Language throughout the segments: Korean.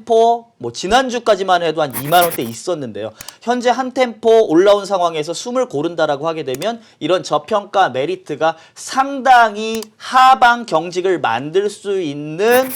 템포 뭐 지난주까지만 해도 한 2만 원대 있었는데요. 현재 한 템포 올라온 상황에서 숨을 고른다라고 하게 되면 이런 저평가 메리트가 상당히 하방 경직을 만들 수 있는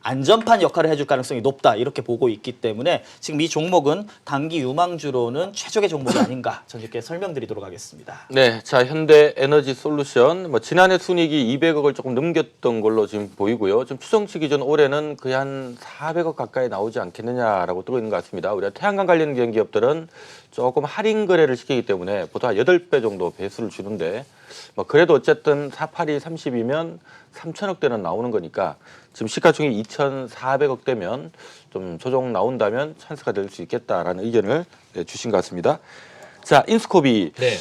안전판 역할을 해줄 가능성이 높다 이렇게 보고 있기 때문에 지금 이 종목은 단기 유망주로는 최적의 종목이 아닌가 저는 이렇게 설명드리도록 하겠습니다. 네, 자 현대에너지솔루션 뭐 지난해 순이익이 200억을 조금 넘겼던 걸로 지금 보이고요. 좀 추정치 기준 올해는 거의 한 400억 가까이 나오지 않겠느냐라고 뜨고 있는 것 같습니다. 우리가 태양광 관련 기업들은 조금 할인 거래를 시키기 때문에 보통 한 8배 정도 배수를 주는데 뭐 그래도 어쨌든 482 30이면 3천억대는 나오는 거니까 지금 시가총액이 2,400억대면 좀 조정 나온다면 찬스가 될 수 있겠다라는 의견을 주신 것 같습니다. 자, 인스코비. 네.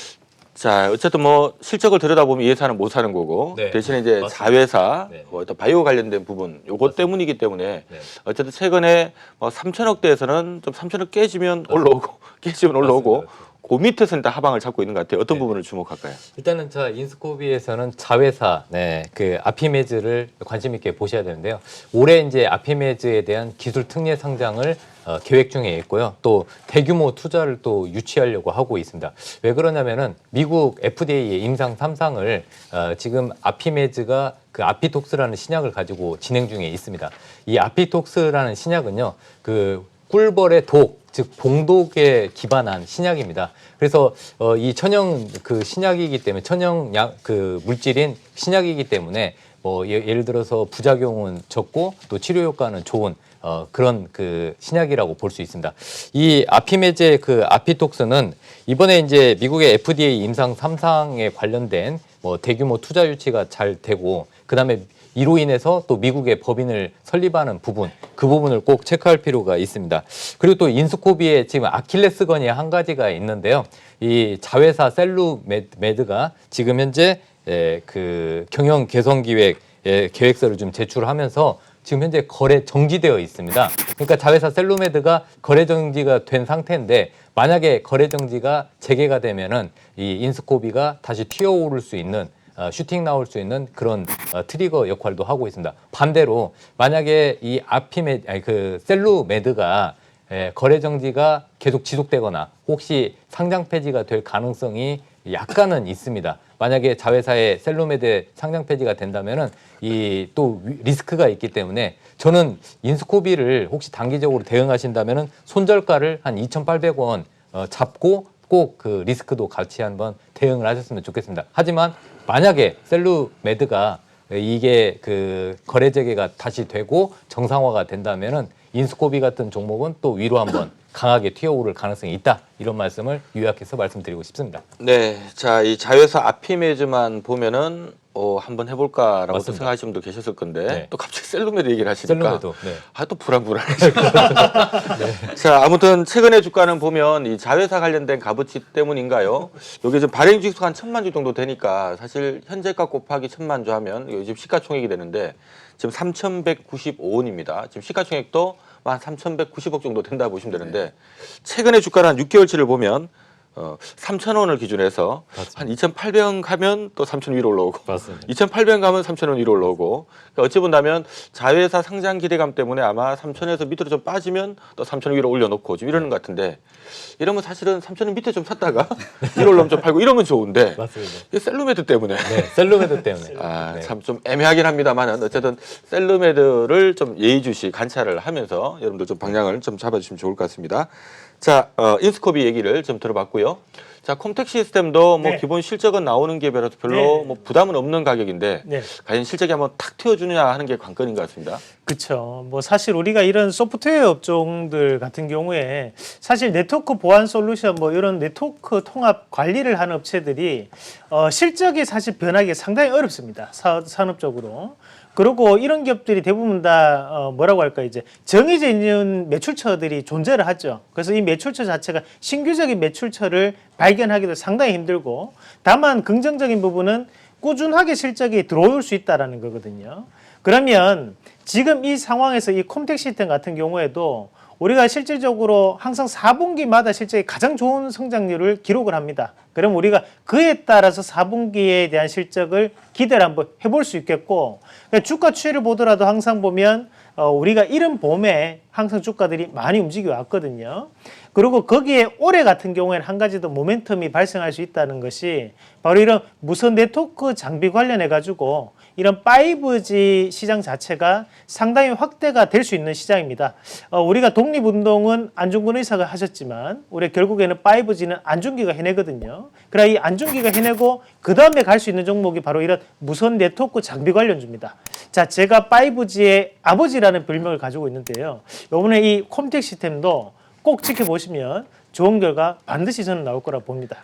자, 어쨌든 뭐 실적을 들여다보면 이 회사는 못 사는 거고 네. 대신에 이제 맞습니다. 자회사, 네. 뭐 바이오 관련된 부분 요것 때문이기 때문에 네. 어쨌든 최근에 뭐 3천억대에서는 좀 3천억 깨지면 올라오고 깨지면 올라오고 맞습니다. 그 밑에서는 다 하방을 잡고 있는 것 같아요. 어떤 네. 부분을 주목할까요? 일단은 인스코비에서는 자회사, 그 아피메즈를 관심 있게 보셔야 되는데요. 올해 이제 아피메즈에 대한 기술 특례 상장을 계획 중에 있고요. 또 대규모 투자를 또 유치하려고 하고 있습니다. 왜 그러냐면은 미국 FDA의 임상 3상을 지금 아피메즈가 그 아피톡스라는 신약을 가지고 진행 중에 있습니다. 이 아피톡스라는 신약은요, 그 꿀벌의 독, 즉 봉독에 기반한 신약입니다. 그래서 이 천연 그 신약이기 때문에 천연 그 물질인 신약이기 때문에 뭐 예를 들어서 부작용은 적고 또 치료 효과는 좋은 그런 그 신약이라고 볼 수 있습니다. 이 아피메즈의 그 아피톡스는 이번에 이제 미국의 FDA 임상 3상에 관련된 뭐 대규모 투자 유치가 잘 되고 그다음에 이로 인해서 또 미국의 법인을 설립하는 부분, 그 부분을 꼭 체크할 필요가 있습니다. 그리고 또 인스코비의 지금 아킬레스건이 한 가지가 있는데요. 이 자회사 셀루메드가 지금 현재 그 경영 개선 계획서를 좀 제출하면서 지금 현재 거래 정지되어 있습니다. 그러니까 자회사 셀루메드가 거래 정지가 된 상태인데 만약에 거래 정지가 재개가 되면은 이 인스코비가 다시 튀어오를 수 있는 슈팅 나올 수 있는 그런 트리거 역할도 하고 있습니다. 반대로 만약에 이 그 셀루메드가 거래 정지가 계속 지속되거나 혹시 상장 폐지가 될 가능성이 약간은 있습니다. 만약에 자회사의 셀루메드 상장 폐지가 된다면은 이 또 리스크가 있기 때문에 저는 인스코비를 혹시 단기적으로 대응하신다면은 손절가를 한 2,800원 잡고 꼭 그 리스크도 같이 한번 대응을 하셨으면 좋겠습니다. 하지만 만약에 셀루메드가 이게 그 거래 재개가 다시 되고 정상화가 된다면은 인스코비 같은 종목은 또 위로 한번 강하게 튀어오를 가능성이 있다. 이런 말씀을 요약해서 말씀드리고 싶습니다. 네, 자, 이 자회사 아피메즈만 보면은 한번 해볼까라고 또 생각하시는 분도 계셨을 건데 네. 또 갑자기 셀루메드 얘기를 하시니까 셀루메드, 네. 또 불안불안해. 네. 자, 아무튼 최근에 주가는 보면 이 자회사 관련된 값어치 때문인가요? 여기 지금 발행 주식수가 한 1,000만 주 정도 되니까 사실 현재가 곱하기 1,000만 주 하면 이거 지금 시가총액이 되는데 지금 3,195원입니다. 지금 시가총액도 한 3,190억 정도 된다 보시면 되는데 최근에 주가를 한 6개월치를 보면 3,000원을 기준해서 맞습니다. 한 2,800원 가면 또 3,000원 위로 올라오고 맞습니다. 2,800원 가면 3,000원 위로 올라오고 그러니까 어찌 본다면 자회사 상장 기대감 때문에 아마 3,000원에서 밑으로 좀 빠지면 또 3,000원 위로 올려놓고 지금 이러는 것 같은데 이러면 사실은 3,000원 밑에 좀 샀다가 위로 올라오면 좀 팔고 이러면 좋은데 맞습니다. 이게 셀루메드 때문에 네, 셀루메드 때문에. 네. 참 좀 애매하긴 합니다만은 어쨌든 셀루메드를 좀 예의주시 관찰을 하면서 여러분들 좀 방향을 좀 잡아주시면 좋을 것 같습니다. 자, 인스코비 얘기를 좀 들어봤고요. 자, 콤텍 시스템도 뭐 네. 기본 실적은 나오는 게 별로 네. 뭐 부담은 없는 가격인데 네. 과연 실적이 한번 탁 튀어주느냐 하는 게 관건인 것 같습니다. 그렇죠. 뭐 사실 우리가 이런 소프트웨어 업종들 같은 경우에 사실 네트워크 보안 솔루션 뭐 이런 네트워크 통합 관리를 하는 업체들이 실적이 사실 변하기 상당히 어렵습니다. 산업적으로. 그리고 이런 기업들이 대부분 다 뭐라고 할까 이제 정해져 있는 매출처들이 존재를 하죠. 그래서 이 매출처 자체가 신규적인 매출처를 발견하기도 상당히 힘들고 다만 긍정적인 부분은 꾸준하게 실적이 들어올 수 있다라는 거거든요. 그러면 지금 이 상황에서 이 콤텍 시스템 같은 경우에도 우리가 실질적으로 항상 4분기마다 실적이 가장 좋은 성장률을 기록을 합니다. 그럼 우리가 그에 따라서 4분기에 대한 실적을 기대를 한번 해볼 수 있겠고, 그러니까 주가 추이를 보더라도 항상 보면 우리가 이른 봄에 항상 주가들이 많이 움직여 왔거든요. 그리고 거기에 올해 같은 경우에는 한 가지 더 모멘텀이 발생할 수 있다는 것이 바로 이런 무선 네트워크 장비 관련해 가지고 이런 5G 시장 자체가 상당히 확대가 될 수 있는 시장입니다. 우리가 독립운동은 안중근 의사가 하셨지만 우리 결국에는 5G는 안중기가 해내거든요. 그러나 이 안중기가 해내고 그 다음에 갈 수 있는 종목이 바로 이런 무선 네트워크 장비 관련주입니다. 자, 제가 5G의 아버지라는 별명을 가지고 있는데요. 이번에 이 콤텍 시스템도 꼭 지켜보시면 좋은 결과 반드시 저는 나올 거라 봅니다.